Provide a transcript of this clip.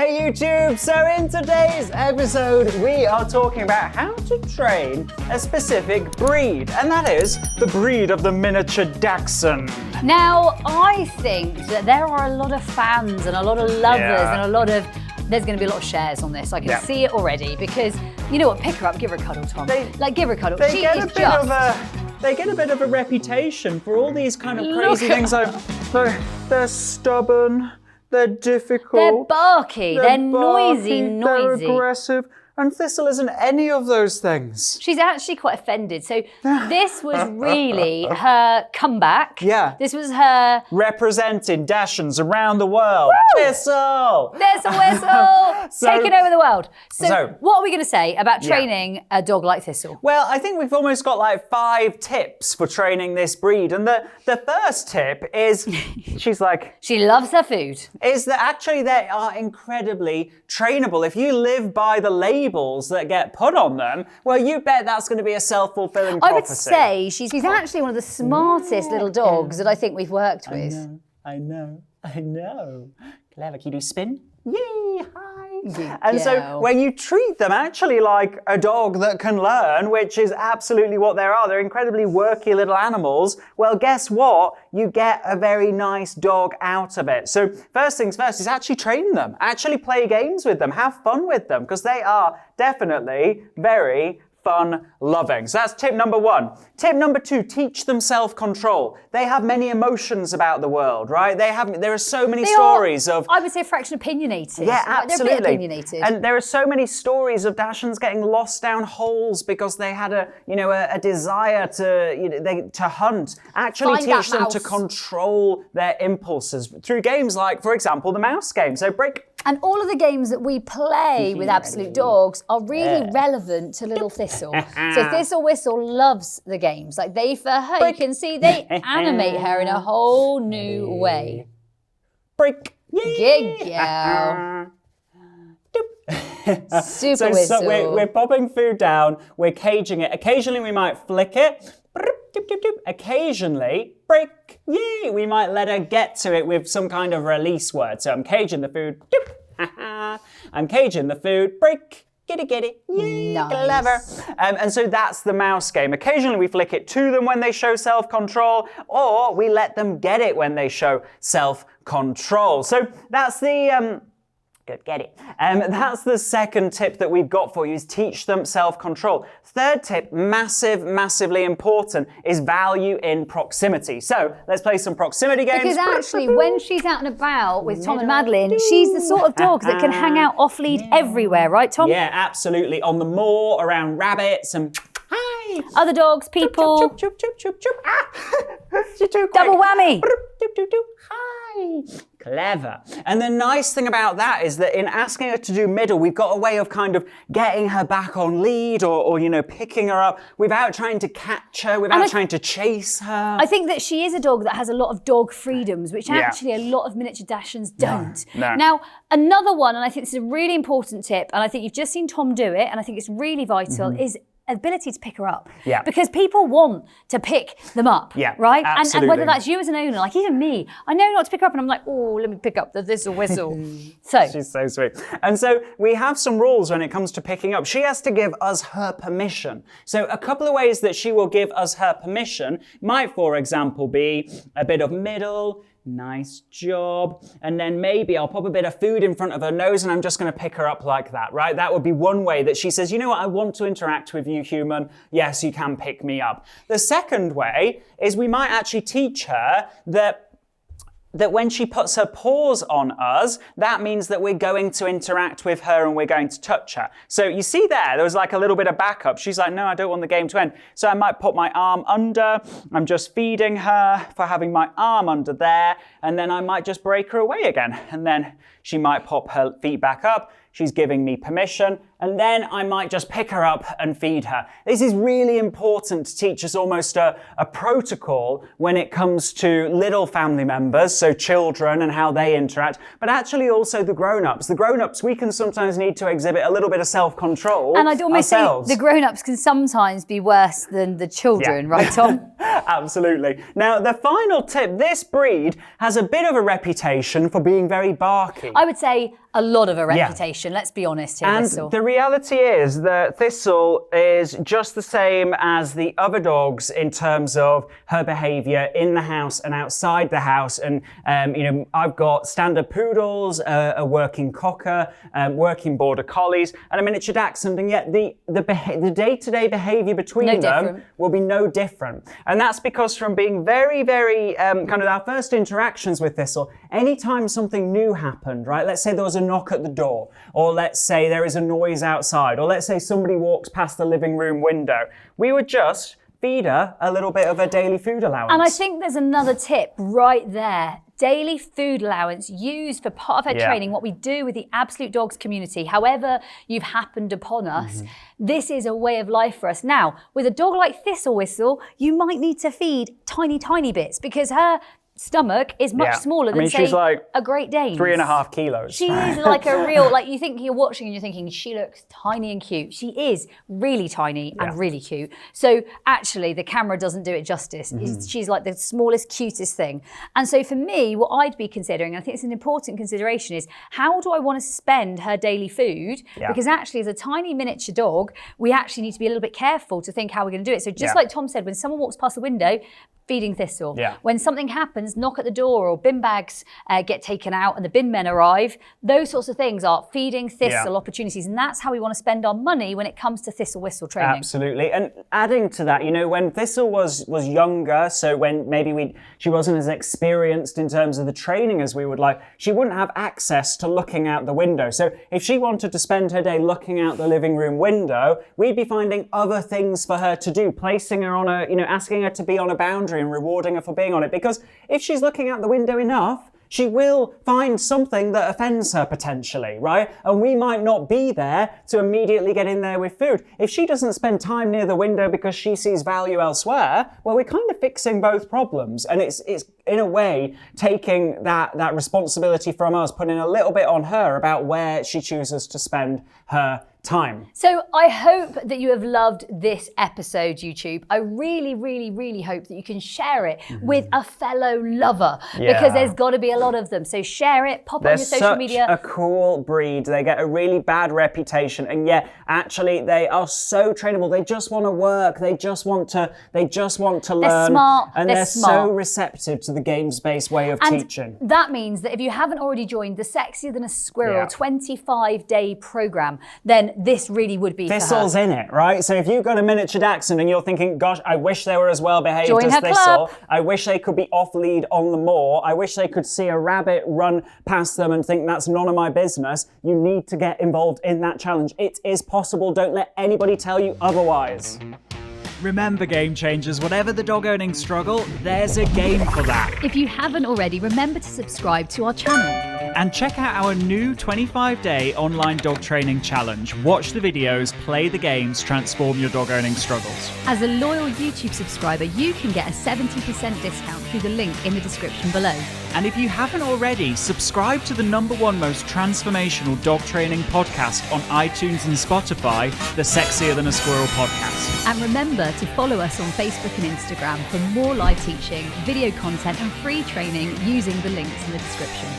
Hey YouTube! So in today's episode, we are talking about how to train a specific breed, and that is the breed of the Miniature Dachshund. Now, I think that there are a lot of fans and a lot of lovers and a lot of, there's going to be a lot of shares on this. I can see it already because, you know what, pick her up, give her a cuddle, Tom. Give her a cuddle. They get a bit of a reputation for all these kind of crazy things. Like, they're stubborn. They're difficult. They're barky. They're noisy. They're aggressive. And Thistle isn't any of those things. She's actually quite offended. So this was really her comeback. Yeah. This was her... representing Dachshunds around the world. Woo! Thistle! Whistle! Taking over the world. So what are we going to say about training a dog like Thistle? Well, I think we've almost got like 5 tips for training this breed. And the first tip is, she's like... she loves her food. Is that actually they are incredibly trainable. If you live by the labels that get put on them, well, you bet that's going to be a self-fulfilling prophecy. I would say she's actually one of the smartest little dogs that I think we've worked with. I know. Clever. Can you do spin? Yay, hi. And so when you treat them actually like a dog that can learn, which is absolutely what they are, they're incredibly worky little animals, well, guess what? You get a very nice dog out of it. So first things first is actually train them, actually play games with them, have fun with them, because they are definitely very fun-loving. So that's tip number 1. Tip number 2, teach them self-control. They have many emotions about the world, right? There are so many stories of... I would say a fraction opiniated. Yeah, absolutely. They're a bit opinionated. And there are so many stories of Dachshunds getting lost down holes because they had a desire to hunt. Actually teach them to control their impulses through games like, for example, the mouse game. So break... And all of the games that we play with Absolute Dogs are really relevant to little Thistle. So Thistle Whistle loves the games. Like for her, you can see they animate her in a whole new way. Break. Good girl. Super Whistle. So we're popping food down, we're caging it. Occasionally we might flick it. Occasionally, break, yay, we might let her get to it with some kind of release word. So I'm caging the food, I'm caging the food, break, get it, yay, nice. Clever. And so that's the mouse game. Occasionally we flick it to them when they show self-control, or we let them get it when they show self-control. So that's the... Good, get it. That's the second tip that we've got for you, is teach them self-control. Third tip, massively important, is value in proximity. So let's play some proximity games. Because actually, when she's out and about with Tom and Madeline, she's the sort of dog that can hang out off lead everywhere, right, Tom? Yeah, absolutely. On the moor, around rabbits, and hi. Other dogs, people. Choop, choop, choop, choop, choop. Ah. You're too quick. Double whammy. Hi. Clever. And the nice thing about that is that in asking her to do middle, we've got a way of kind of getting her back on lead or picking her up without trying to catch her, without trying to chase her. I think that she is a dog that has a lot of dog freedoms, which actually a lot of miniature Dachshunds don't. No. Now, another one, and I think this is a really important tip, and I think you've just seen Tom do it, and I think it's really vital, is ability to pick her up. Yeah. Because people want to pick them up. Yeah. Right? Absolutely. And whether that's you as an owner, like even me, I know not to pick her up and I'm like, oh, let me pick up the Thistle Whistle. She's so sweet. And so we have some rules when it comes to picking up. She has to give us her permission. So a couple of ways that she will give us her permission might, for example, be a bit of middle, nice job, and then maybe I'll pop a bit of food in front of her nose and I'm just going to pick her up like that, right? That would be one way that she says, you know what, I want to interact with you, human. Yes, you can pick me up. The second way is we might actually teach her that when she puts her paws on us, that means that we're going to interact with her and we're going to touch her. So you see there was like a little bit of backup. She's like, no, I don't want the game to end. So I might put my arm under. I'm just feeding her for having my arm under there. And then I might just break her away again. And then she might pop her feet back up. She's giving me permission, and then I might just pick her up and feed her. This is really important to teach us almost a protocol when it comes to little family members, so children and how they interact, but actually also the grown-ups. The grown-ups, we can sometimes need to exhibit a little bit of self-control. And I'd almost say the grown-ups can sometimes be worse than the children, right, Tom? Absolutely. Now, the final tip, this breed has a bit of a reputation for being very barky. I would say a lot of a reputation. Let's be honest here, and Thistle. The reality is that Thistle is just the same as the other dogs in terms of her behaviour in the house and outside the house. And you know, I've got standard poodles, a working cocker, working border collies, and a miniature dachshund, and yet the day-to-day behaviour between them will be no different. And that's because from being very, very kind of our first interactions with Thistle, anytime something new happened, right? Let's say there was a knock at the door, or let's say there is a noise outside, or let's say somebody walks past the living room window, we would just feed her a little bit of a daily food allowance. And I think there's another tip right there. Daily food allowance used for part of her training, what we do with the Absolute Dogs community, however you've happened upon us, this is a way of life for us. Now, with a dog like Thistle Whistle, you might need to feed tiny, tiny bits because her stomach is much smaller than, say, like a Great Dane. 3.5 kilos. She is like a real, like you think you're watching and you're thinking, she looks tiny and cute. She is really tiny and really cute. So actually the camera doesn't do it justice. She's like the smallest, cutest thing. And so for me, what I'd be considering, and I think it's an important consideration, is how do I want to spend her daily food? Because actually as a tiny miniature dog, we actually need to be a little bit careful to think how we're going to do it. So just like Tom said, when someone walks past the window, feeding Thistle. When something happens, knock at the door or bin bags get taken out and the bin men arrive, those sorts of things are feeding Thistle opportunities. And that's how we want to spend our money when it comes to Thistle Whistle training. Absolutely. And adding to that, you know, when Thistle was younger, so when maybe she wasn't as experienced in terms of the training as we would like, she wouldn't have access to looking out the window. So if she wanted to spend her day looking out the living room window, we'd be finding other things for her to do, placing her on a, you know, asking her to be on a boundary and rewarding her for being on it. Because if she's looking out the window enough, she will find something that offends her potentially, right? And we might not be there to immediately get in there with food. If she doesn't spend time near the window because she sees value elsewhere, well, we're kind of fixing both problems. And it's in a way taking that responsibility from us, putting a little bit on her about where she chooses to spend her time. So I hope that you have loved this episode, YouTube. I really, really, really hope that you can share it with a fellow lover because there's got to be a lot of them. So share it, pop on your social media. They're such a cool breed. They get a really bad reputation, and yet actually they are so trainable. They just want to work. They just want to learn. They're smart. And they're so receptive to the games-based way of teaching. That means that if you haven't already joined the Sexier Than a Squirrel 25-day program, then this really would be Thistle's in it, right? So if you've got a miniature dachshund and you're thinking, gosh, I wish they were as well behaved as Thistle. I wish they could be off lead on the moor. I wish they could see a rabbit run past them and think that's none of my business. You need to get involved in that challenge. It is possible. Don't let anybody tell you otherwise. Remember, game changers, whatever the dog owning struggle, there's a game for that. If you haven't already, remember to subscribe to our channel. And check out our new 25-day online dog training challenge. Watch the videos, play the games, transform your dog owning struggles. As a loyal YouTube subscriber, you can get a 70% discount through the link in the description below. And if you haven't already, subscribe to the #1 most transformational dog training podcast on iTunes and Spotify, the Sexier Than a Squirrel podcast. And remember to follow us on Facebook and Instagram for more live teaching, video content and free training using the links in the description.